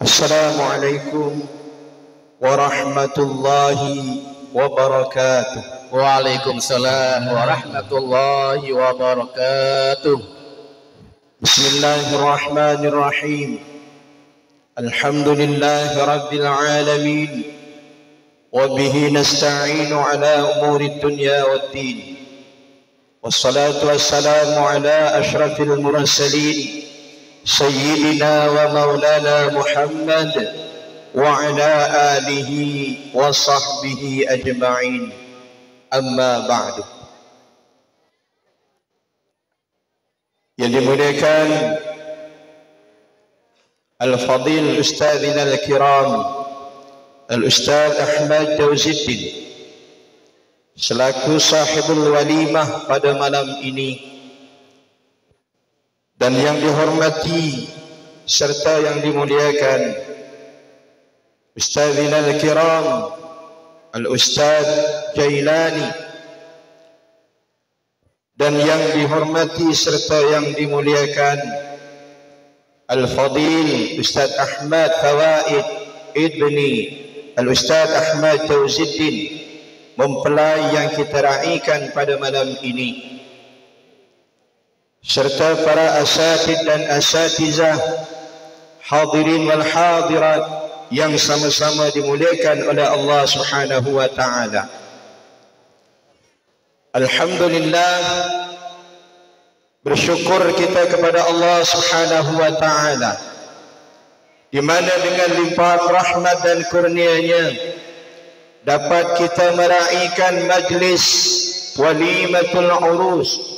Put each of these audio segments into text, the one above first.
Assalamualaikum warahmatullahi wabarakatuh. Waalaikumsalam warahmatullahi wabarakatuh. Bismillahirrahmanirrahim. Alhamdulillahi rabbil alamin. Wa bihi nasta'inu ala umuri dunya waddin. Wassalatu wassalamu ala ashrafil mursalin Sayyidina wa maulana Muhammad wa ala alihi wa sahbihi ajma'in. Amma ba'du. Yang dimuliakan Al-Fadil Ustadzina Al-Kiram Al-Ustadz Ahmad Tauziddin selaku sahibul walimah pada malam ini, dan yang dihormati serta yang dimuliakan Ustadzina Al-Kiram Al-Ustadz Jailani, dan yang dihormati serta yang dimuliakan Al-Fadil Ustadz Ahmad Fawaid Ibni Al-Ustadz Ahmad Tauziddin, mempelai yang kita raikan pada malam ini, serta para asatid dan asatizah, hadirin wal hadirat yang sama-sama dimuliakan oleh Allah Subhanahu wa taala. Alhamdulillah, bersyukur kita kepada Allah Subhanahu wa taala, di mana dengan limpahan rahmat dan kurnia-Nya dapat kita meraihkan majlis walimatul urus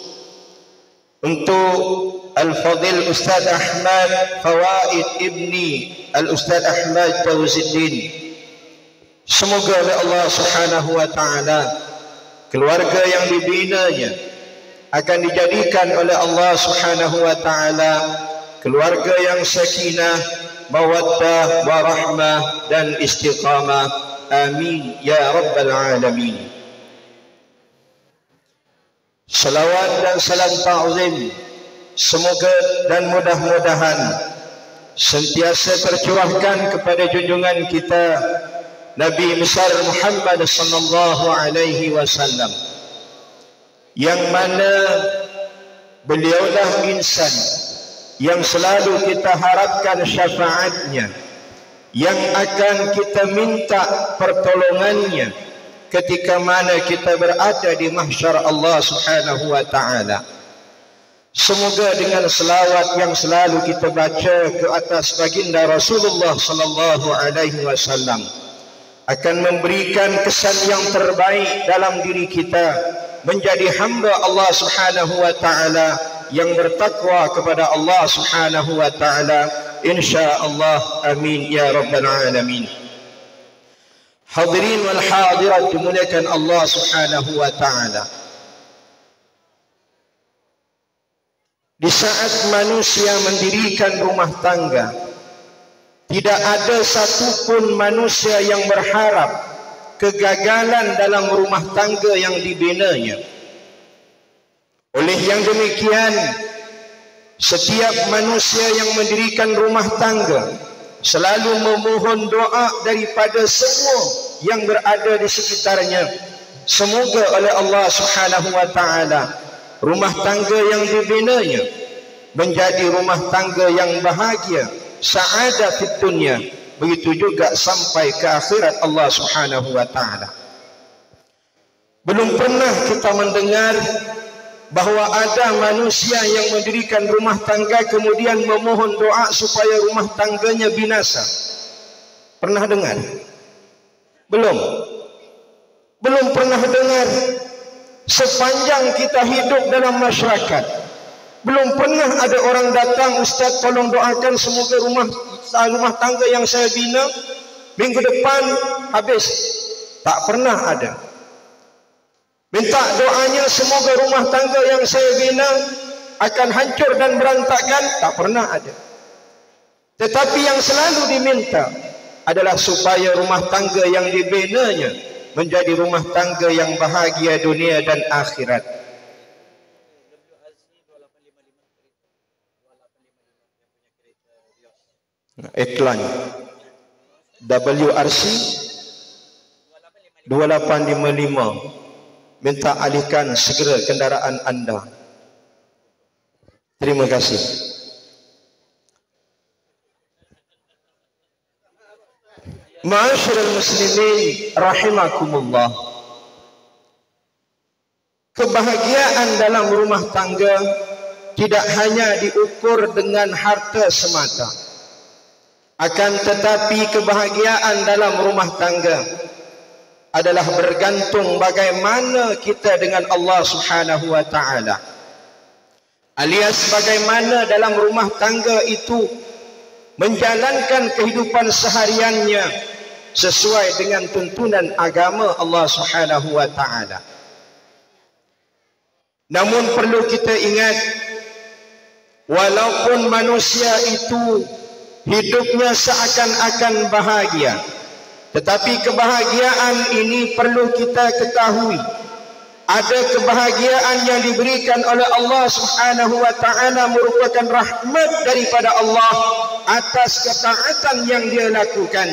untuk Al-Fadil Ustaz Ahmad Fawaid Ibni Al-Ustaz Ahmad Tauziddin. Semoga oleh Allah Subhanahu wa taala keluarga yang dibinanya akan dijadikan oleh Allah Subhanahu wa taala keluarga yang sakinah, mawaddah, warahmah dan istiqamah. Amin ya rabbal alamin. Salawat dan salam ta'zim semoga dan mudah-mudahan sentiasa tercurahkan kepada junjungan kita Nabi besar Muhammad sallallahu alaihi wasallam, yang mana beliaulah insan yang selalu kita harapkan syafaatnya, yang akan kita minta pertolongannya ketika mana kita berada di mahsyar Allah Subhanahu wa taala. Semoga dengan selawat yang selalu kita baca ke atas baginda Rasulullah sallallahu alaihi wasallam akan memberikan kesan yang terbaik dalam diri kita menjadi hamba Allah Subhanahu wa taala yang bertakwa kepada Allah Subhanahu wa taala, insyaallah. Amin ya rabbal alamin. Hadirin wal hadirat dimuliakan Allah Subhanahu wa taala. Di saat manusia mendirikan rumah tangga, tidak ada satupun manusia yang berharap kegagalan dalam rumah tangga yang dibinanya. Oleh yang demikian, setiap manusia yang mendirikan rumah tangga selalu memohon doa daripada semua yang berada di sekitarnya. Semoga oleh Allah Subhanahu wa taala rumah tangga yang dibinanya menjadi rumah tangga yang bahagia, sa'adah fid dunya, begitu juga sampai ke akhirat Allah Subhanahu wa taala. Belum pernah kita mendengar bahawa ada manusia yang mendirikan rumah tangga kemudian memohon doa supaya rumah tangganya binasa. Pernah dengar? Belum pernah dengar. Sepanjang kita hidup dalam masyarakat, belum pernah ada orang datang, Ustaz tolong doakan semoga rumah tangga yang saya bina minggu depan habis. Tak pernah ada. Minta doanya semoga rumah tangga yang saya bina akan hancur dan berantakan. Tak pernah ada. Tetapi yang selalu diminta adalah supaya rumah tangga yang dibinanya menjadi rumah tangga yang bahagia dunia dan akhirat. iklan WRC 2855 minta alihkan segera kenderaan anda. Terima kasih. Ma'asyiral muslimin rahimakumullah. Kebahagiaan dalam rumah tangga tidak hanya diukur dengan harta semata. Akan tetapi kebahagiaan dalam rumah tangga adalah bergantung bagaimana kita dengan Allah Subhanahu wa taala. Alias bagaimana dalam rumah tangga itu menjalankan kehidupan sehariannya sesuai dengan tuntunan agama Allah Subhanahu wa taala. Namun perlu kita ingat, walaupun manusia itu hidupnya seakan-akan bahagia, tetapi kebahagiaan ini perlu kita ketahui, ada kebahagiaan yang diberikan oleh Allah Subhanahu wa taala merupakan rahmat daripada Allah atas ketaatan yang dia lakukan.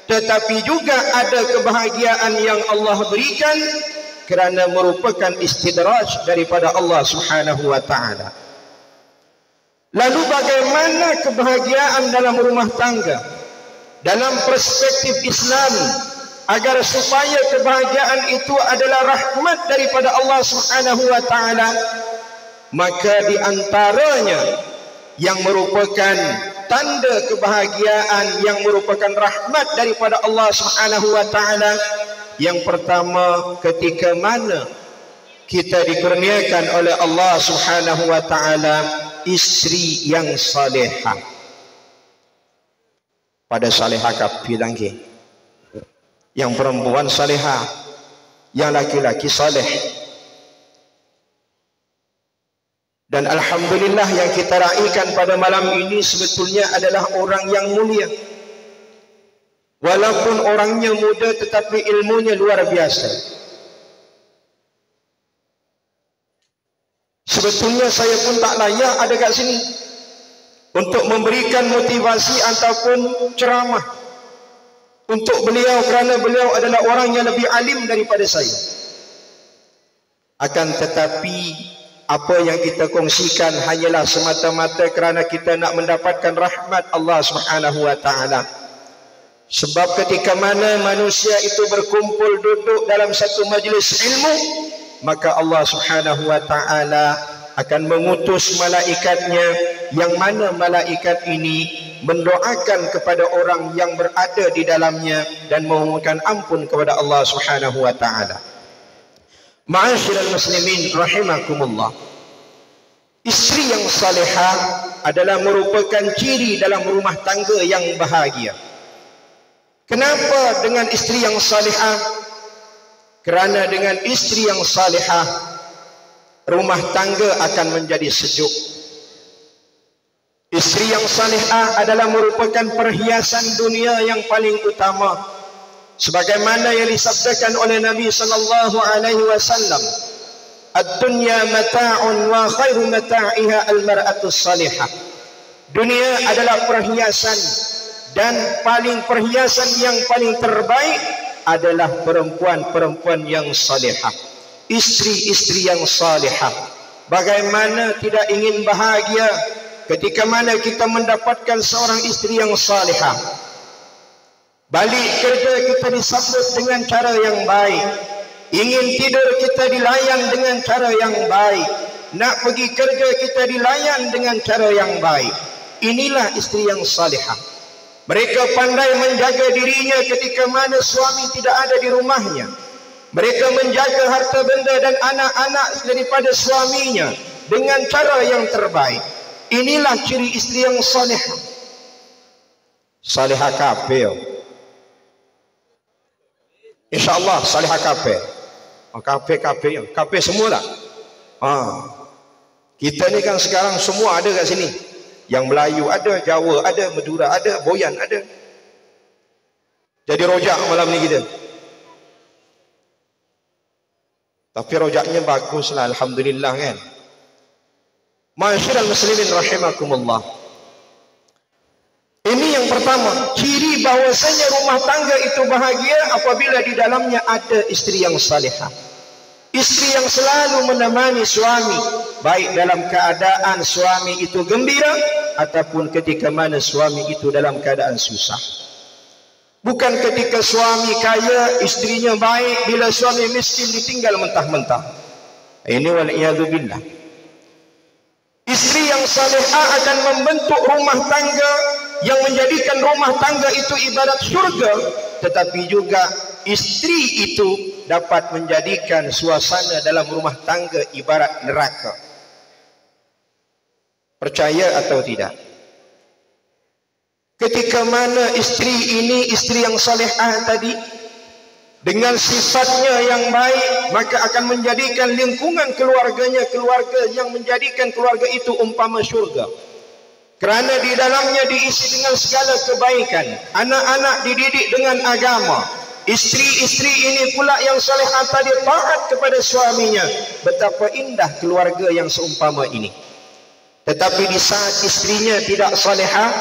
Tetapi juga ada kebahagiaan yang Allah berikan kerana merupakan istidraj daripada Allah Subhanahu wa taala. Lalu bagaimana kebahagiaan dalam rumah tangga dalam perspektif Islam agar supaya kebahagiaan itu adalah rahmat daripada Allah Subhanahu wa taala? Maka di antaranya yang merupakan tanda kebahagiaan yang merupakan rahmat daripada Allah Subhanahu wa taala, yang pertama, ketika mana kita dikurniakan oleh Allah Subhanahu wa taala isteri yang salihah. Pada salihah kapi lagi. Yang perempuan salihah, yang laki-laki salih. Dan alhamdulillah yang kita raikan pada malam ini sebetulnya adalah orang yang mulia. Walaupun orangnya muda tetapi ilmunya luar biasa. Sebetulnya saya pun tak layak ada kat sini untuk memberikan motivasi ataupun ceramah untuk beliau kerana beliau adalah orang yang lebih alim daripada saya. Akan tetapi apa yang kita kongsikan hanyalah semata-mata kerana kita nak mendapatkan rahmat Allah Subhanahu wa taala. Sebab ketika mana manusia itu berkumpul duduk dalam satu majlis ilmu, maka Allah Subhanahu wa taala akan mengutus malaikatnya, yang mana malaikat ini mendoakan kepada orang yang berada di dalamnya dan memohonkan ampun kepada Allah Subhanahu wa taala. Ma'asyiral muslimin rahimakumullah. Isteri yang salihah adalah merupakan ciri dalam rumah tangga yang bahagia. Kenapa dengan isteri yang salihah? Kerana dengan isteri yang salihah, rumah tangga akan menjadi sejuk. Isteri yang salihah adalah merupakan perhiasan dunia yang paling utama. Sebagaimana yang disabdakan oleh Nabi sallallahu alaihi wasallam, "Ad-dunya mata'un wa khairu mata'iha al-mar'atu salihah." Dunia adalah perhiasan, dan perhiasan yang paling terbaik adalah perempuan-perempuan yang salihah, isteri-isteri yang salihah. Bagaimana tidak ingin bahagia ketika mana kita mendapatkan seorang isteri yang salihah. Balik kerja kita disambut dengan cara yang baik, ingin tidur kita dilayan dengan cara yang baik, nak pergi kerja kita dilayan dengan cara yang baik. Inilah isteri yang salihah. Mereka pandai menjaga dirinya ketika mana suami tidak ada di rumahnya. Mereka menjaga harta benda dan anak-anak daripada suaminya dengan cara yang terbaik. Inilah ciri isteri yang salihah. Salihah kafir. InsyaAllah salihah kafir. Kafir kafir semua tak? Kita ni kan sekarang semua ada kat sini. Yang Melayu ada, Jawa ada, Madura ada, Boyan ada. Jadi rojak malam ni kita. Tapi rojaknya baguslah, alhamdulillah kan. Ma'asyiral muslimin rahimakumullah. Ini yang pertama, ciri bahwasanya rumah tangga itu bahagia apabila di dalamnya ada istri yang salihah. Istri yang selalu menemani suami, baik dalam keadaan suami itu gembira ataupun ketika mana suami itu dalam keadaan susah. Bukan ketika suami kaya, istrinya baik, bila suami miskin ditinggal mentah-mentah. Ini wal'iyadzubillah. Istri yang salihah akan membentuk rumah tangga yang menjadikan rumah tangga itu ibarat surga, tetapi juga istri itu dapat menjadikan suasana dalam rumah tangga ibarat neraka. Percaya atau tidak? Ketika mana istri ini, istri yang salihah tadi, dengan sifatnya yang baik, maka akan menjadikan lingkungan keluarganya keluarga yang menjadikan keluarga itu umpama syurga. Kerana di dalamnya diisi dengan segala kebaikan. Anak-anak dididik dengan agama. Istri-istri ini pula yang salihah tadi taat kepada suaminya. Betapa indah keluarga yang seumpama ini. Tetapi di saat istrinya tidak salihah,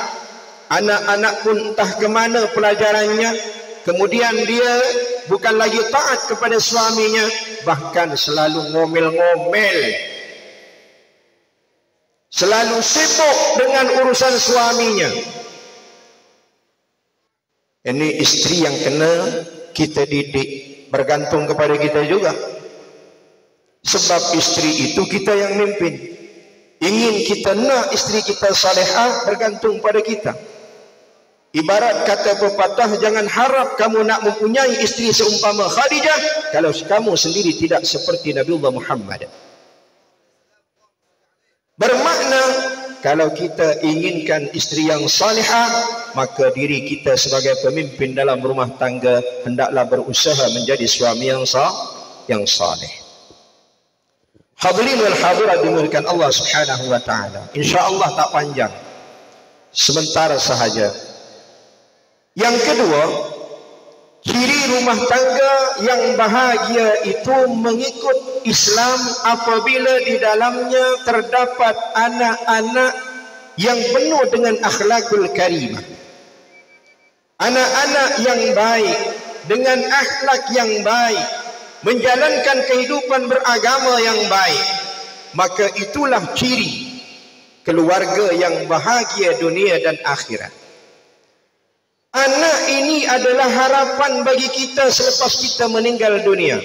anak-anak pun entah ke mana pelajarannya. Kemudian dia bukan lagi taat kepada suaminya, bahkan selalu ngomel-ngomel, selalu sibuk dengan urusan suaminya. Ini istri yang kena kita didik, bergantung kepada kita juga. Sebab istri itu kita yang mimpin. Ingin kita nak istri kita salihah, bergantung pada kita. Ibarat kata pepatah, jangan harap kamu nak mempunyai istri seumpama Khadijah kalau kamu sendiri tidak seperti Nabiullah Muhammad. Bermakna kalau kita inginkan istri yang salihah, maka diri kita sebagai pemimpin dalam rumah tangga hendaklah berusaha menjadi suami yang salih. Hadirin wal hadirat dimuliakan Allah Subhanahu wa taala. Insyaallah tak panjang. Sebentar sahaja. Yang kedua, ciri rumah tangga yang bahagia itu mengikut Islam apabila di dalamnya terdapat anak-anak yang penuh dengan akhlakul karimah. Anak-anak yang baik dengan akhlak yang baik, menjalankan kehidupan beragama yang baik, maka itulah ciri keluarga yang bahagia dunia dan akhirat. Anak ini adalah harapan bagi kita selepas kita meninggal dunia.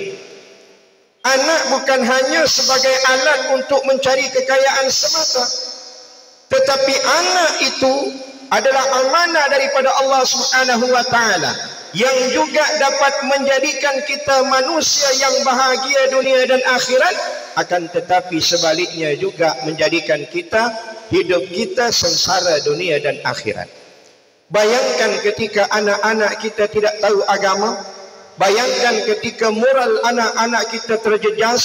Anak bukan hanya sebagai alat untuk mencari kekayaan semata, tetapi anak itu adalah amanah daripada Allah Subhanahu wa taala yang juga dapat menjadikan kita manusia yang bahagia dunia dan akhirat, akan tetapi sebaliknya juga menjadikan kita hidup kita sengsara dunia dan akhirat. Bayangkan ketika anak-anak kita tidak tahu agama, bayangkan ketika moral anak-anak kita terjejas,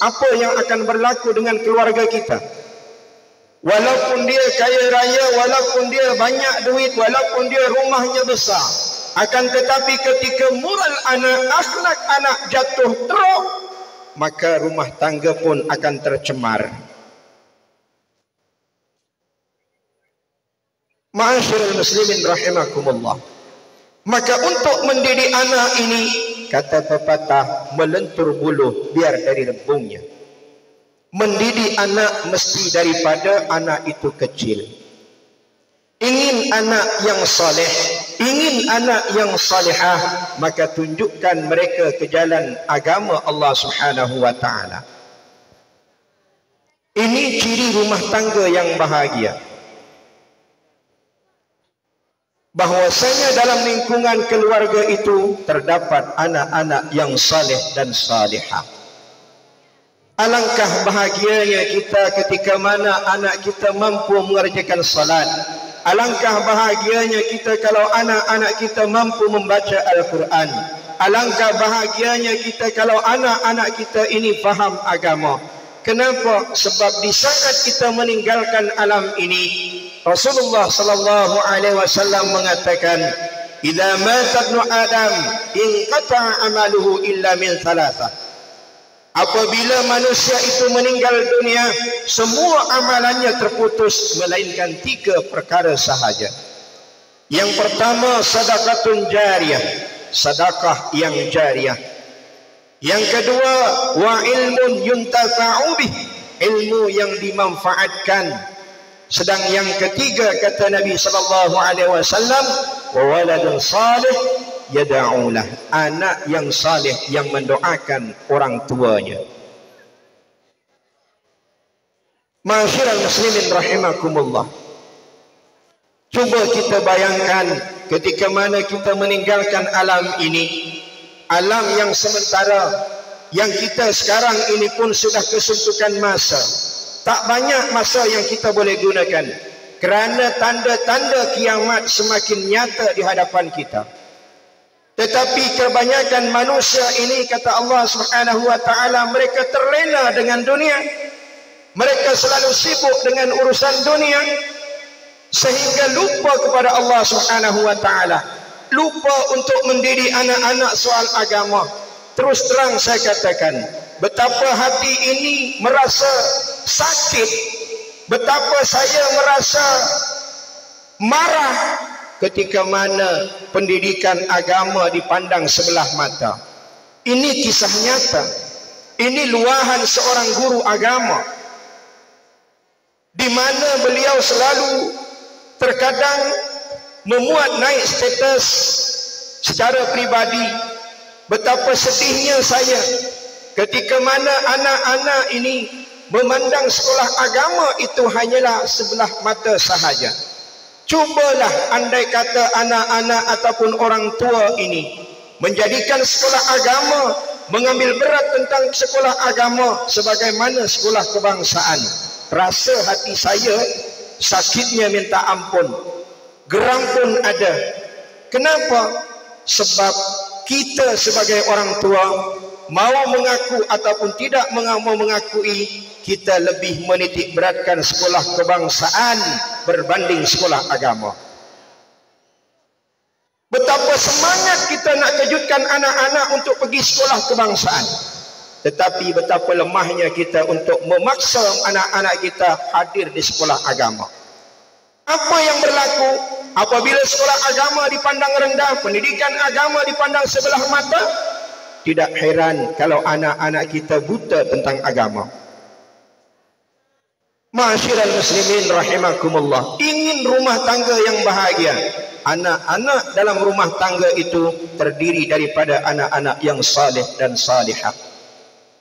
apa yang akan berlaku dengan keluarga kita. Walaupun dia kaya raya, walaupun dia banyak duit, walaupun dia rumahnya besar, akan tetapi ketika moral anak, akhlak anak jatuh teruk, maka rumah tangga pun akan tercemar. Ma'asyiral muslimin rahimakumullah. Maka untuk mendidik anak ini, kata pepatah, melentur buluh biar dari rebungnya. Mendidik anak mesti daripada anak itu kecil. Ingin anak yang saleh, ingin anak yang salihah, maka tunjukkan mereka ke jalan agama Allah Subhanahu wa taala. Ini ciri rumah tangga yang bahagia. Bahwasanya dalam lingkungan keluarga itu terdapat anak-anak yang saleh dan salihah. Alangkah bahagianya kita ketika mana anak kita mampu mengerjakan salat. Alangkah bahagianya kita kalau anak-anak kita mampu membaca Al-Quran. Alangkah bahagianya kita kalau anak-anak kita ini faham agama. Kenapa? Sebab di saat kita meninggalkan alam ini, Rasulullah sallallahu alaihi wasallam mengatakan, "Idza mata ibnu Adam, inqata'a amaluhu illa min thalathah." Apabila manusia itu meninggal dunia, semua amalannya terputus melainkan 3 perkara sahaja. Yang pertama, sedekatun jariyah, sedekah yang jariyah. Yang kedua, wa ilmun yuntafa'u bih, ilmu yang dimanfaatkan. Sedang yang ketiga kata Nabi sallallahu alaihi wasallam, wa waladun salih yad'ulah, anak yang saleh yang mendoakan orang tuanya. Ma'asyiral muslimin rahimakumullah. Cuba kita bayangkan ketika mana kita meninggalkan alam ini, alam yang sementara, yang kita sekarang ini pun sudah kesuntukan masa. Tak banyak masa yang kita boleh gunakan kerana tanda-tanda kiamat semakin nyata di hadapan kita. Tetapi kebanyakan manusia ini, kata Allah Subhanahu wa taala, mereka terlena dengan dunia. Mereka selalu sibuk dengan urusan dunia sehingga lupa kepada Allah Subhanahu wa taala. Lupa untuk mendidik anak-anak soal agama. Terus terang saya katakan, betapa hati ini merasa sakit, betapa saya merasa marah ketika mana pendidikan agama dipandang sebelah mata. Ini kisah nyata. Ini luahan seorang guru agama, di mana beliau selalu terkadang memuat naik status secara pribadi. Betapa sedihnya saya ketika mana anak-anak ini memandang sekolah agama itu hanyalah sebelah mata sahaja. Cubalah andai kata anak-anak ataupun orang tua ini menjadikan sekolah agama, mengambil berat tentang sekolah agama sebagaimana sekolah kebangsaan. Rasa hati saya sakitnya minta ampun. Geram pun ada. Kenapa? Sebab kita sebagai orang tua, mau mengaku ataupun tidak mau mengakui, kita lebih menitik beratkan sekolah kebangsaan berbanding sekolah agama. Betapa semangat kita nak kejutkan anak-anak untuk pergi sekolah kebangsaan, tetapi betapa lemahnya kita untuk memaksa anak-anak kita hadir di sekolah agama. Apa yang berlaku apabila sekolah agama dipandang rendah, pendidikan agama dipandang sebelah mata? Tidak heran kalau anak-anak kita buta tentang agama. Ma'asyiral muslimin rahimakumullah. Ingin rumah tangga yang bahagia, anak-anak dalam rumah tangga itu terdiri daripada anak-anak yang saleh dan salihah.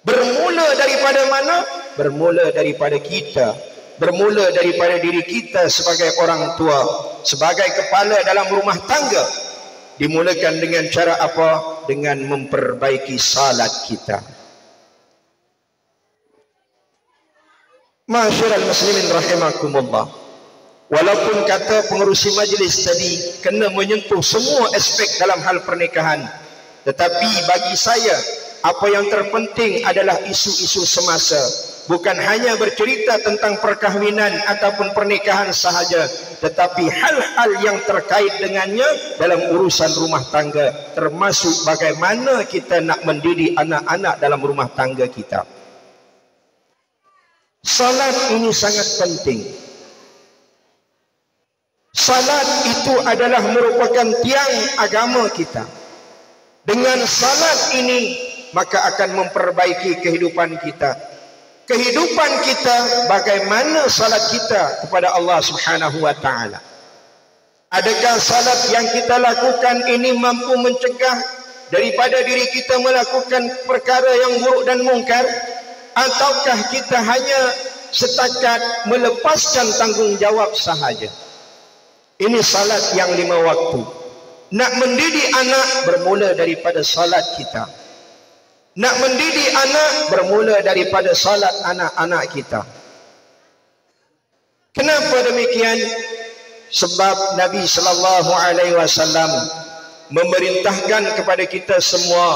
Bermula daripada mana? Bermula daripada kita. Bermula daripada diri kita sebagai orang tua, sebagai kepala dalam rumah tangga. Dimulakan dengan cara apa? Dengan memperbaiki salat kita. Ma'asyiral muslimin rahimakumullah. Walaupun kata pengerusi majlis tadi kena menyentuh semua aspek dalam hal pernikahan, tetapi bagi saya apa yang terpenting adalah isu-isu semasa. Bukan hanya bercerita tentang perkahwinan ataupun pernikahan sahaja, tetapi hal-hal yang terkait dengannya dalam urusan rumah tangga, termasuk bagaimana kita nak mendidik anak-anak dalam rumah tangga kita. Salat ini sangat penting. Salat itu adalah merupakan tiang agama kita. Dengan salat ini maka akan memperbaiki kehidupan kita. Kehidupan kita, bagaimana salat kita kepada Allah Subhanahu wa taala. Adakah salat yang kita lakukan ini mampu mencegah daripada diri kita melakukan perkara yang buruk dan mungkar, ataukah kita hanya setakat melepaskan tanggungjawab sahaja? Ini salat yang 5 waktu. Nak mendidik anak bermula daripada salat kita. Nak mendidik anak bermula daripada salat anak-anak kita. Kenapa demikian? Sebab Nabi sallallahu alaihi wasallam memerintahkan kepada kita semua,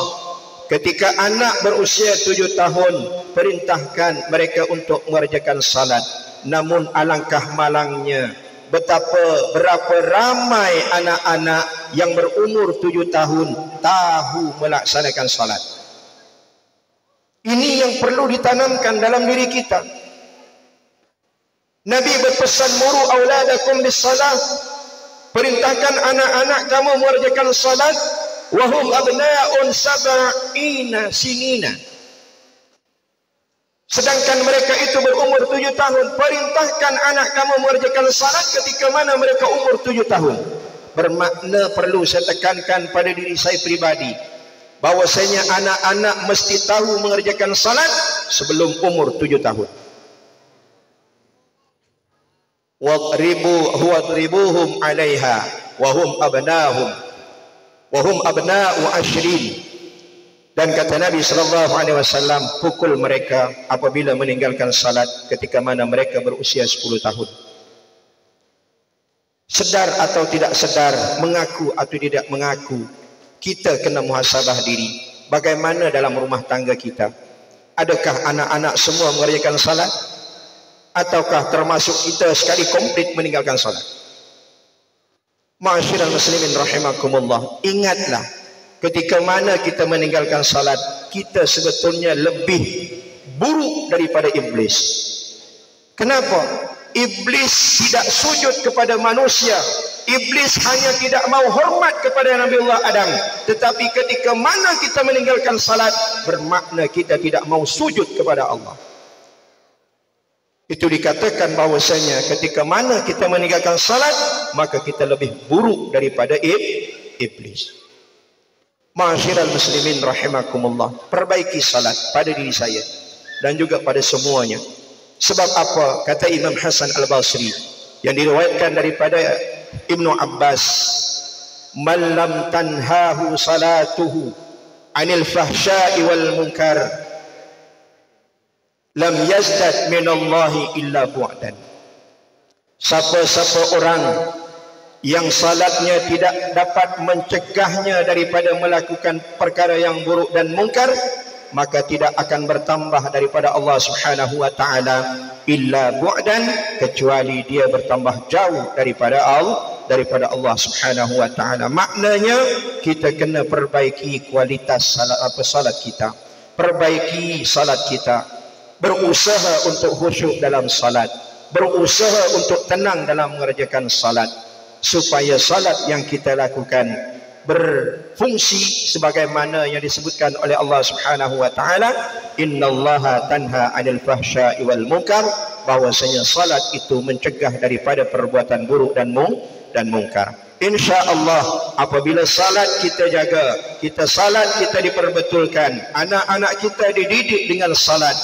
ketika anak berusia 7 tahun, perintahkan mereka untuk mengerjakan salat. Namun alangkah malangnya, berapa ramai anak-anak yang berumur 7 tahun tahu melaksanakan salat. Ini yang perlu ditanamkan dalam diri kita. Nabi berpesan, muru auladakum bis-salah, Perintahkan anak-anak kamu mengerjakan salat wahum abna'un sab'ina sinina. Sedangkan mereka itu berumur 7 tahun. Perintahkan anak kamu mengerjakan salat ketika mana mereka umur 7 tahun. Bermakna perlu saya tekankan pada diri saya pribadi, bahwasanya anak-anak mesti tahu mengerjakan salat sebelum umur 7 tahun. Wadribuhum 'alaiha wa hum abna'u ashrin. Dan kata Nabi sallallahu alaihi wasallam, pukul mereka apabila meninggalkan salat ketika mana mereka berusia 10 tahun. Sedar atau tidak sedar, mengaku atau tidak mengaku, kita kena muhasabah diri. Bagaimana dalam rumah tangga kita? Adakah anak-anak semua mengerjakan salat? Ataukah termasuk kita sekali komplit meninggalkan salat? Ma'asyiral muslimin rahimakumullah, ingatlah, ketika mana kita meninggalkan salat, kita sebetulnya lebih buruk daripada iblis. Kenapa? Iblis tidak sujud kepada manusia. Iblis hanya tidak mau hormat kepada Nabi Allah Adam. Tetapi ketika mana kita meninggalkan salat, bermakna kita tidak mau sujud kepada Allah. Itu dikatakan bahwasanya ketika mana kita meninggalkan salat, maka kita lebih buruk daripada iblis. Ma'asyiral muslimin rahimakumullah, perbaiki salat pada diri saya dan juga pada semuanya. Sebab apa? Kata Imam Hasan Al-Basri yang diriwayatkan daripada Ibnu Abbas, man lam tanhahu salatuhu anil fahsya'i wal munkar lam yazdad minallahi illa bu'dan. Siapa-siapa orang yang salatnya tidak dapat mencegahnya daripada melakukan perkara yang buruk dan mungkar, maka tidak akan bertambah daripada Allah Subhanahu wa taala illa bu'dan, kecuali dia bertambah jauh daripada Allah Subhanahu wa taala. Maknanya kita kena perbaiki kualitas salat kita, perbaiki salat kita, berusaha untuk khusyuk dalam salat, berusaha untuk tenang dalam mengerjakan salat, supaya salat yang kita lakukan berfungsi sebagaimana yang disebutkan oleh Allah Subhanahu wa taala, innallaha tanha 'anil fahsya'i wal munkar, bahwasanya salat itu mencegah daripada perbuatan buruk dan mungkar. Insyaallah apabila salat kita jaga, salat kita diperbetulkan, anak-anak kita dididik dengan salat,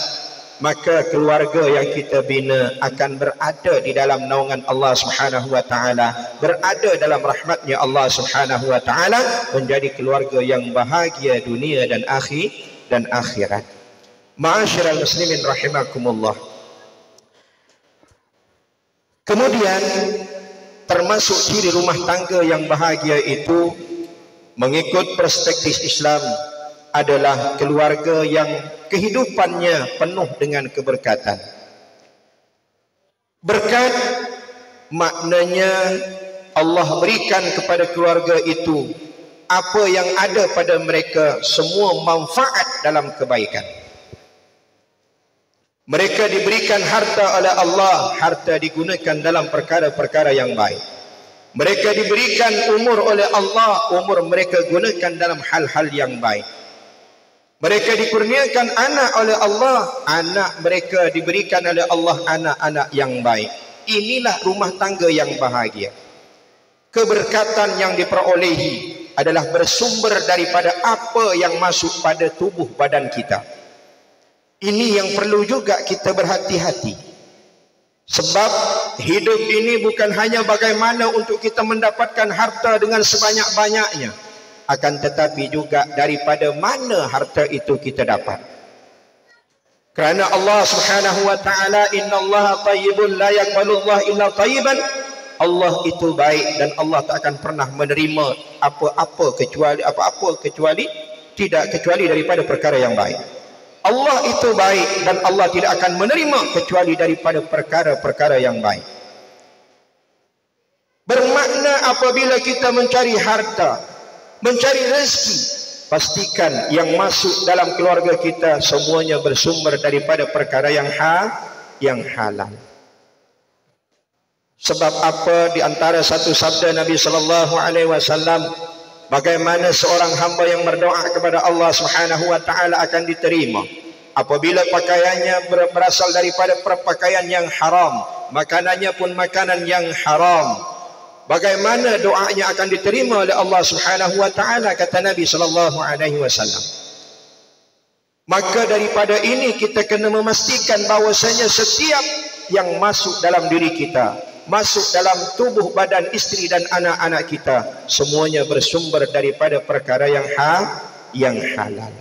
maka keluarga yang kita bina akan berada di dalam naungan Allah Subhanahu wa taala, berada dalam rahmatnya Allah Subhanahu wa taala, menjadi keluarga yang bahagia dunia dan akhirat. Ma'asyiral muslimin rahimakumullah. Kemudian termasuk ciri rumah tangga yang bahagia itu, mengikut perspektif Islam, adalah keluarga yang kehidupannya penuh dengan keberkatan. Berkat maknanya Allah berikan kepada keluarga itu apa yang ada pada mereka, semua manfaat dalam kebaikan. Mereka diberikan harta oleh Allah, harta digunakan dalam perkara-perkara yang baik. Mereka diberikan umur oleh Allah, umur mereka gunakan dalam hal-hal yang baik. Mereka dikurniakan anak oleh Allah, anak mereka diberikan oleh Allah anak-anak yang baik. Inilah rumah tangga yang bahagia. Keberkatan yang diperolehi adalah bersumber daripada apa yang masuk pada tubuh badan kita. Ini yang perlu juga kita berhati-hati. Sebab hidup ini bukan hanya bagaimana untuk kita mendapatkan harta dengan sebanyak-banyaknya, akan tetapi juga daripada mana harta itu kita dapat. Kerana Allah Subhanahu wa taala, innallaha thayyibun la yaqbalu Allah illa thayyiban. Allah itu baik dan Allah tak akan pernah menerima apa-apa kecuali daripada perkara yang baik. Allah itu baik dan Allah tidak akan menerima kecuali daripada perkara-perkara yang baik. Bermakna apabila kita mencari harta, mencari rezeki, pastikan yang masuk dalam keluarga kita semuanya bersumber daripada perkara yang halal. Sebab apa? Di antara satu sabda Nabi sallallahu alaihi wasallam, bagaimana seorang hamba yang berdoa kepada Allah Subhanahu wa taala akan diterima apabila pakaiannya berasal daripada perpakaian yang haram, makanannya pun makanan yang haram. Bagaimana doanya akan diterima oleh Allah Subhanahu wa taala, kata Nabi sallallahu alaihi wasallam. Maka daripada ini kita kena memastikan bahawasanya setiap yang masuk dalam diri kita, masuk dalam tubuh badan isteri dan anak-anak kita, semuanya bersumber daripada perkara yang halal.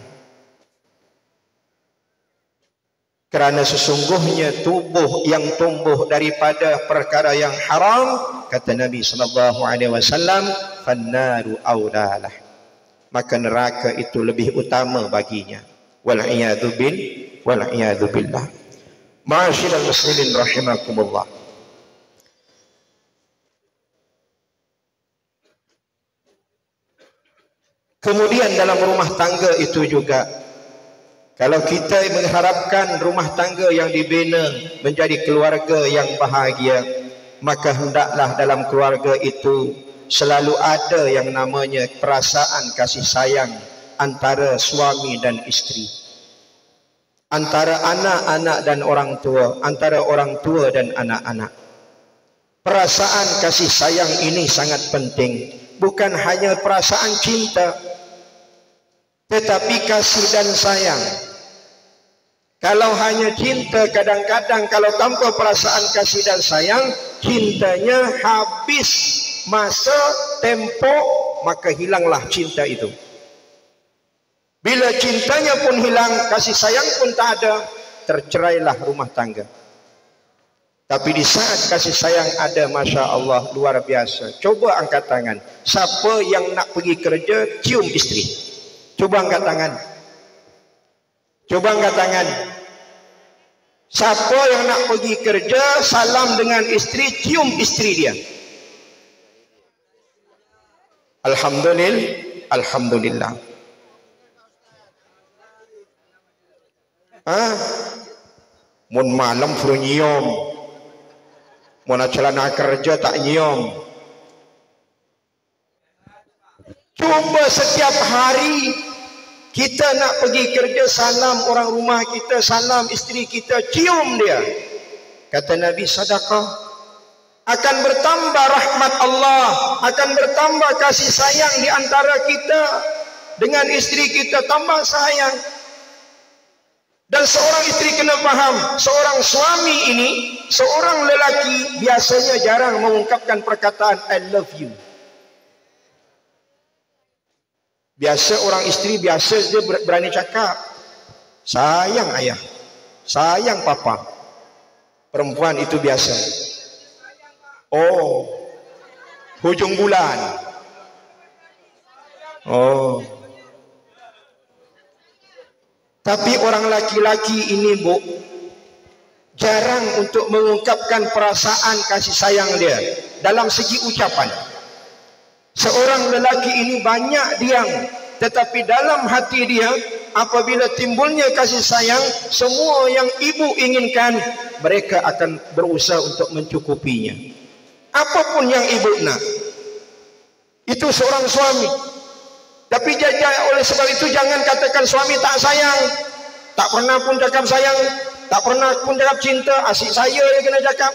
Kerana sesungguhnya tubuh yang tumbuh daripada perkara yang haram, kata Nabi sallallahu alaihi wasallam, fannaru aulalah, maka neraka itu lebih utama baginya. Wal iyadu billah. Ma'asyiral muslimin rahimakumullah. Kemudian dalam rumah tangga itu juga, kalau kita mengharapkan rumah tangga yang dibina menjadi keluarga yang bahagia, maka hendaklah dalam keluarga itu selalu ada yang namanya perasaan kasih sayang antara suami dan isteri, antara anak-anak dan orang tua, antara orang tua dan anak-anak. Perasaan kasih sayang ini sangat penting. Bukan hanya perasaan cinta, tetapi kasih dan sayang. Kalau hanya cinta, kadang-kadang kalau tanpa perasaan kasih dan sayang, cintanya habis masa, tempo, maka hilanglah cinta itu. Bila cintanya pun hilang, kasih sayang pun tak ada, tercerailah rumah tangga. Tapi di saat kasih sayang ada, Masya Allah, luar biasa. Coba angkat tangan, siapa yang nak pergi kerja cium isteri? Coba angkat tangan. Coba angkat tangan. Siapa yang nak pergi kerja, salam dengan isteri, cium isteri dia? Alhamdulillah. Mun malam suruh nyium, mun celana kerja tak nyium. Cuba setiap hari kita nak pergi kerja, salam orang rumah kita, salam isteri kita, cium dia. Kata Nabi, sedekah. Akan bertambah rahmat Allah, akan bertambah kasih sayang di antara kita dengan isteri kita, tambah sayang. Dan seorang isteri kena faham, seorang suami ini, seorang lelaki biasanya jarang mengungkapkan perkataan I love you. Biasa orang isteri, biasa dia berani cakap sayang ayah, sayang papa. Perempuan itu biasa. Oh, hujung bulan. Oh. Tapi orang laki-laki ini, Bu, jarang untuk mengungkapkan perasaan kasih sayang dia dalam segi ucapan. Seorang lelaki ini banyak diam, tetapi dalam hati dia apabila timbulnya kasih sayang, semua yang ibu inginkan mereka akan berusaha untuk mencukupinya. Apapun yang ibu nak, itu seorang suami. Tapi oleh sebab itu jangan katakan suami tak sayang, tak pernah pun cakap sayang, tak pernah pun cakap cinta, asyik saya dia kena cakap.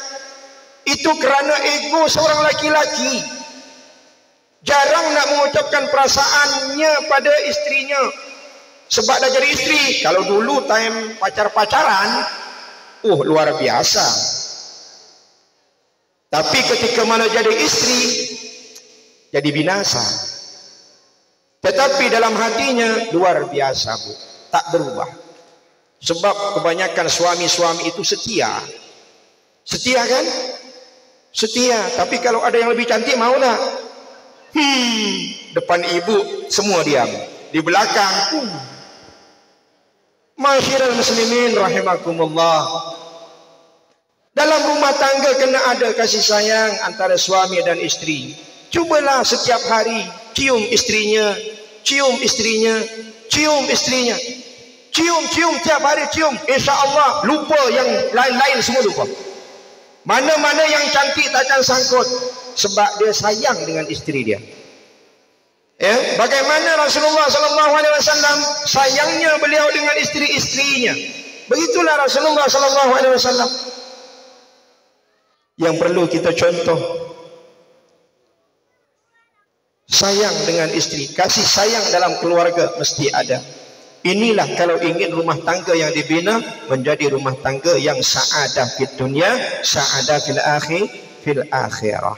Itu kerana ego seorang laki-laki, jarang nak mengucapkan perasaannya pada istrinya. Sebab dah jadi isteri. Kalau dulu time pacar-pacaran, luar biasa. Tapi ketika mana jadi isteri, jadi binasa. Tetapi dalam hatinya luar biasa, Bu, tak berubah. Sebab kebanyakan suami-suami itu setia. Setia kan? Setia. Tapi kalau ada yang lebih cantik, mau tak? Depan ibu semua diam, di belakang Ma'asyiral muslimin rahimakumullah. Dalam rumah tangga kena ada kasih sayang antara suami dan isteri. Cubalah setiap hari cium istrinya, cium istrinya, cium istrinya, cium tiap hari cium. Insya Allah lupa yang lain-lain, semua lupa. Mana-mana yang cantik takkan sangkut, sebab dia sayang dengan isteri dia. Ya, bagaimana Rasulullah sallallahu alaihi wasallam sayangnya beliau dengan isteri-istrinya. Begitulah Rasulullah sallallahu alaihi wasallam. Yang perlu kita contoh, sayang dengan isteri, kasih sayang dalam keluarga mesti ada. Inilah kalau ingin rumah tangga yang dibina menjadi rumah tangga yang sa'adah fid dunya, sa'adah fil akhirah.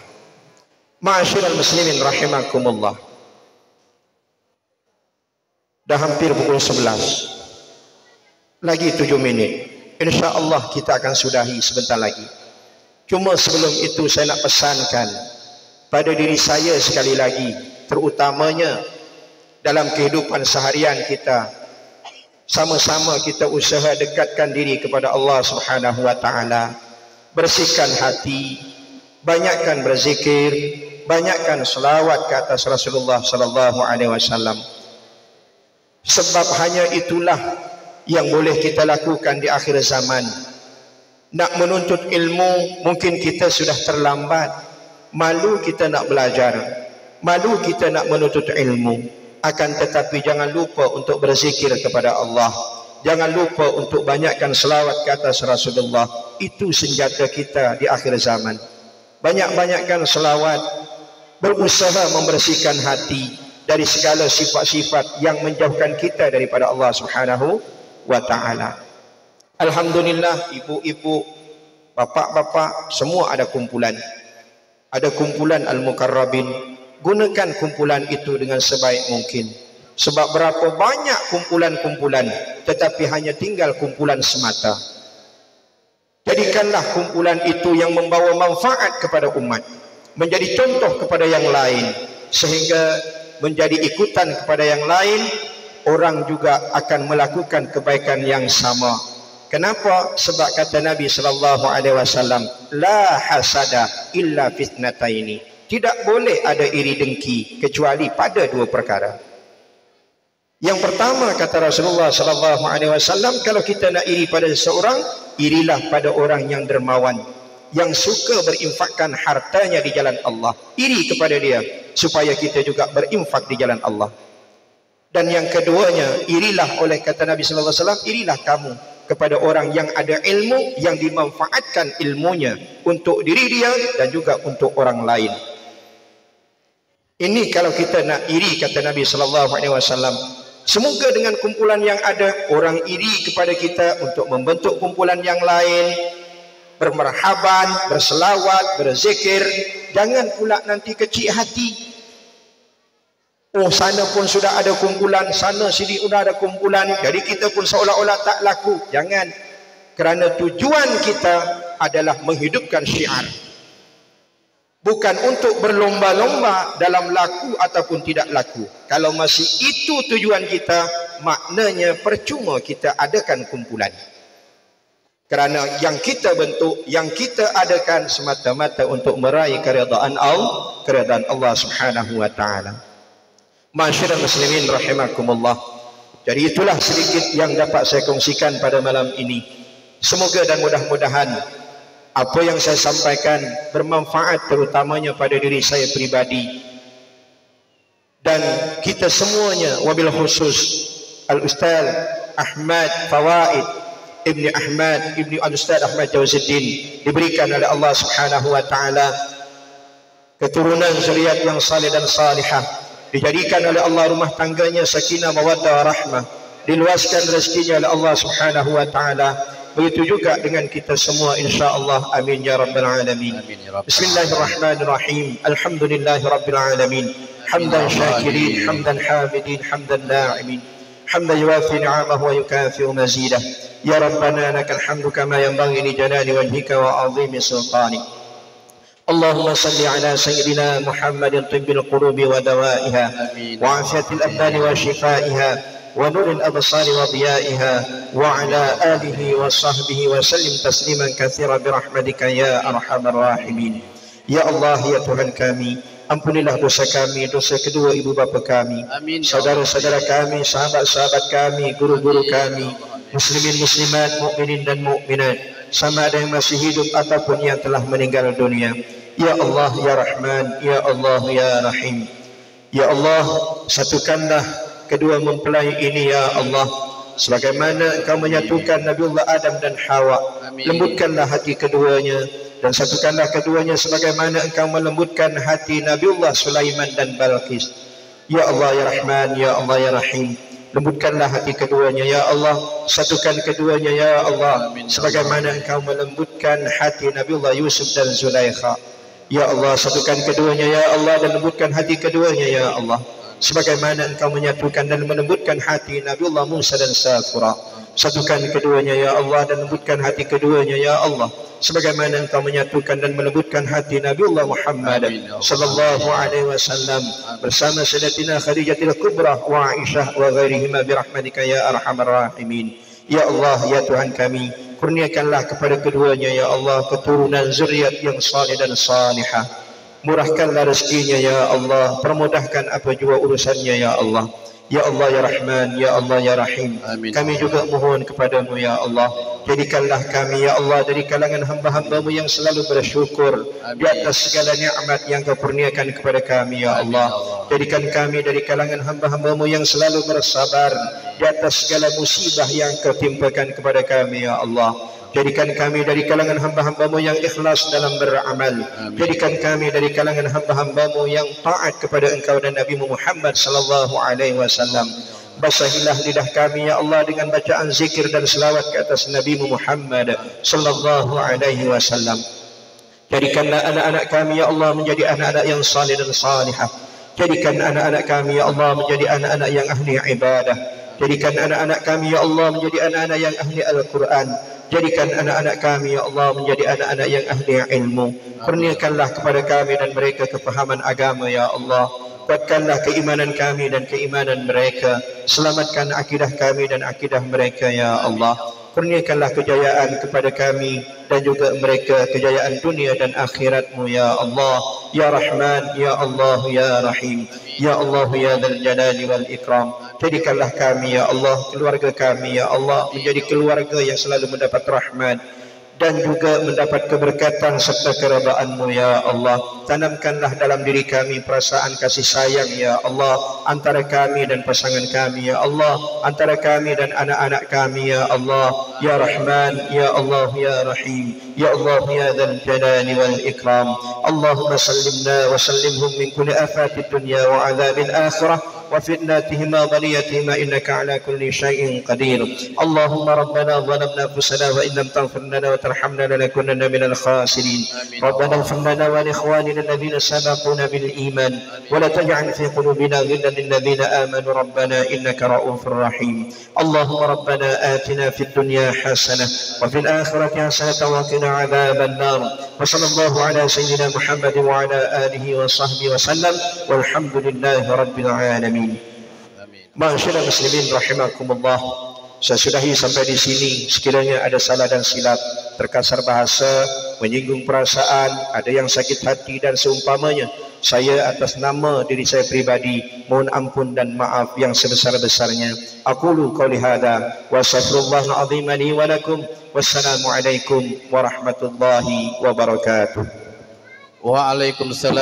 Ma'asyiral muslimin rahimakumullah. Dah hampir pukul 11. Lagi 7 minit. InsyaAllah kita akan sudahi sebentar lagi. Cuma sebelum itu saya nak pesankan pada diri saya sekali lagi, terutamanya dalam kehidupan seharian kita, sama-sama kita usaha dekatkan diri kepada Allah Subhanahu wa taala. Bersihkan hati, banyakkan berzikir, banyakkan selawat ke atas Rasulullah sallallahu alaihi wasallam. Sebab hanya itulah yang boleh kita lakukan di akhir zaman. Nak menuntut ilmu, mungkin kita sudah terlambat. Malu kita nak belajar, malu kita nak menuntut ilmu. Akan tetapi jangan lupa untuk berzikir kepada Allah. Jangan lupa untuk banyakkan selawat ke atas Rasulullah. Itu senjata kita di akhir zaman. Banyak-banyakkan selawat, berusaha membersihkan hati dari segala sifat-sifat yang menjauhkan kita daripada Allah Subhanahu wa taala. Alhamdulillah, ibu-ibu, bapak-bapak semua ada kumpulan. Ada kumpulan al-mukarrabin. Gunakan kumpulan itu dengan sebaik mungkin. Sebab berapa banyak kumpulan-kumpulan, tetapi hanya tinggal kumpulan semata. Jadikanlah kumpulan itu yang membawa manfaat kepada umat, menjadi contoh kepada yang lain, sehingga menjadi ikutan kepada yang lain, orang juga akan melakukan kebaikan yang sama. Kenapa? Sebab kata Nabi sallallahu alaihi wasallam, la hasada illa fitnataini. Tidak boleh ada iri dengki kecuali pada dua perkara. Yang pertama kata Rasulullah sallallahu alaihi wasallam, kalau kita nak iri pada seseorang, irilah pada orang yang dermawan, yang suka berinfakkan hartanya di jalan Allah. Iri kepada dia supaya kita juga berinfak di jalan Allah. Dan yang keduanya, irilah oleh kata Nabi sallallahu alaihi wasallam, irilah kamu kepada orang yang ada ilmu, yang dimanfaatkan ilmunya untuk diri dia dan juga untuk orang lain. Ini kalau kita nak iri kata Nabi sallallahu alaihi wasallam. Semoga dengan kumpulan yang ada, orang iri kepada kita untuk membentuk kumpulan yang lain, bermerhaban, berselawat, berzikir. Jangan pula nanti kecil hati. Oh, sana pun sudah ada kumpulan, sana sini sudah ada kumpulan, jadi kita pun seolah-olah tak laku. Jangan. Kerana tujuan kita adalah menghidupkan syiar. Bukan untuk berlomba-lomba dalam laku ataupun tidak laku. Kalau masih itu tujuan kita, maknanya percuma kita adakan kumpulan. Kerana yang kita bentuk, yang kita adakan semata-mata untuk meraih keridaan Allah Subhanahu wa taala. Ma'asyiral muslimin rahimakumullah. Jadi itulah sedikit yang dapat saya kongsikan pada malam ini. Semoga dan mudah-mudahan apa yang saya sampaikan bermanfaat terutamanya pada diri saya pribadi dan kita semuanya, wabil khusus Al-Ustaz Ahmad Fawaid Ibni Ahmad Ibni Al-Ustaz Ahmad Jawazuddin, diberikan oleh Allah Subhanahu wa taala keturunan zuriat yang saleh dan salihah, dijadikan oleh Allah rumah tangganya sakinah mawaddah warahmah, diluaskan rezekinya oleh Allah Subhanahu wa taala. Begitu juga dengan kita semua insya-Allah. Amin ya rabbal alamin. Bismillahirrahmanirrahim. Alhamdulillahirabbil alamin. Hamdan syakirin, hamdan hamidin, hamdan na'imin. Hamdan yuwafi ni'amahu wa yukafi'u mazidah. Ya rabbana lakal hamdu kama yanbaghi li jalali wajhika wa 'azimi sultanik. Allahumma salli ala sayyidina Muhammadin tibbil qulubi wa dawaiha wa 'afiyatil abdani wa shifaiha ونور الأبصار وضيائها وعلى آله وصحبه وسلم تسليما كثيرا برحمتك يا أرحم الراحمين. Ya Allah, ya Tuhan kami, ampunilah dosa kami, dosa kedua ibu bapa kami, saudara-saudara kami, sahabat-sahabat kami, guru-guru kami, muslimin muslimat, mukminin dan mukminat, sama ada yang masih hidup ataupun yang telah meninggal dunia. Ya Allah ya Rahman, ya Allah ya Rahim. Ya Allah, satukanlah kedua mempelai ini ya Allah, sebagaimana Engkau menyatukan Nabiullah Adam dan Hawa. Lembutkanlah hati keduanya dan satukanlah keduanya sebagaimana Engkau melembutkan hati Nabiullah Sulaiman dan Balqis. Ya Allah ya Rahman, ya Allah ya Rahim. Lembutkanlah hati keduanya ya Allah, satukan keduanya ya Allah sebagaimana Engkau melembutkan hati Nabiullah Yusuf dan Zulaikha. Ya Allah, satukan keduanya ya Allah dan lembutkan hati keduanya ya Allah sebagaimana Engkau menyatukan dan melembutkan hati Nabiullah Musa dan Safura. Satukan keduanya ya Allah dan lembutkan hati keduanya ya Allah sebagaimana Engkau menyatukan dan melembutkan hati Nabiullah Muhammad sallallahu alaihi wasallam bersama Sayyidatina Khadijatul Kubra wa Aisyah wa ghairihima birahmatika ya arhamar rahimin. Ya Allah ya Tuhan kami, kurniakanlah kepada keduanya ya Allah keturunan zuriat yang saleh dan salihah. Murahkanlah rezekinya ya Allah, permudahkan apa jua urusannya ya Allah. Ya Allah ya Rahman, ya Allah ya Rahim. Amin. Kami juga mohon kepadamu ya Allah, jadikanlah kami ya Allah dari kalangan hamba-hambamu yang selalu bersyukur di atas segala nikmat yang Kau kurniakan kepada kami ya Allah. Jadikan kami dari kalangan hamba-hambamu yang selalu bersabar di atas segala musibah yang Kau timpakan kepada kami ya Allah. Jadikan kami dari kalangan hamba-hambamu yang ikhlas dalam beramal. Jadikan kami dari kalangan hamba-hambamu yang taat kepada Engkau dan Nabi Muhammad sallallahu alaihi wasallam. Basahilah lidah kami ya Allah dengan bacaan zikir dan selawat ke atas Nabi Muhammad sallallahu alaihi wasallam. Jadikanlah anak-anak kami ya Allah menjadi anak-anak yang saleh dan salihah. Jadikan anak-anak kami ya Allah menjadi anak-anak yang ahli ibadah. Jadikan anak-anak kami ya Allah menjadi anak-anak yang ahli Al-Quran. Jadikan anak-anak kami ya Allah menjadi anak-anak yang ahli ilmu. Kurniakanlah kepada kami dan mereka kefahaman agama ya Allah. Kuatkanlah keimanan kami dan keimanan mereka. Selamatkan akidah kami dan akidah mereka ya Allah. Kurniakanlah kejayaan kepada kami dan juga mereka kejayaan dunia dan akhiratmu ya Allah. Ya Rahman, ya Allah, ya Rahim. Ya Allah ya Dzal Jalali wal Ikram. Jadikanlah kami ya Allah, keluarga kami ya Allah menjadi keluarga yang selalu mendapat rahmat dan juga mendapat keberkatan serta keridaan-Mu ya Allah. Tanamkanlah dalam diri kami perasaan kasih sayang ya Allah antara kami dan pasangan kami ya Allah, antara kami dan anak-anak kami ya Allah. Ya Rahman, ya Allah, ya Rahim. Ya Allah ya Dzal Jalali wal Ikram. Allahumma sallimna wa sallimhum min kulli afatid dunya wa adzabil akhirah وفتناتهما وبليتهما إنك على كل شيء قدير. اللهم ربنا ظلمنا أنفسنا وإن لم تغفر لنا وترحمنا لنكونن من الخاسرين. ربنا اغفر لنا ولإخواننا الذين سبقونا بالإيمان ولا تجعل في قلوبنا غلا للذين آمنوا ربنا إنك رؤوف رحيم. اللهم ربنا آتنا في الدنيا حسنة وفي الآخرة حسنة وقنا عذاب النار. وصلى الله على سيدنا محمد وعلى آله وصحبه وسلم والحمد لله رب العالمين. Ma'asyiral muslimin rahimakumullah. Saya sudahi sampai di sini. Sekiranya ada salah dan silap, terkasar bahasa, menyinggung perasaan, ada yang sakit hati dan seumpamanya, saya atas nama diri saya pribadi mohon ampun dan maaf yang sebesar-besarnya. Aqulu qouli hadza wa astaghfirullahal azim li wa lakum. Wassalamu alaikum warahmatullahi wabarakatuh. Waalaikumsalam.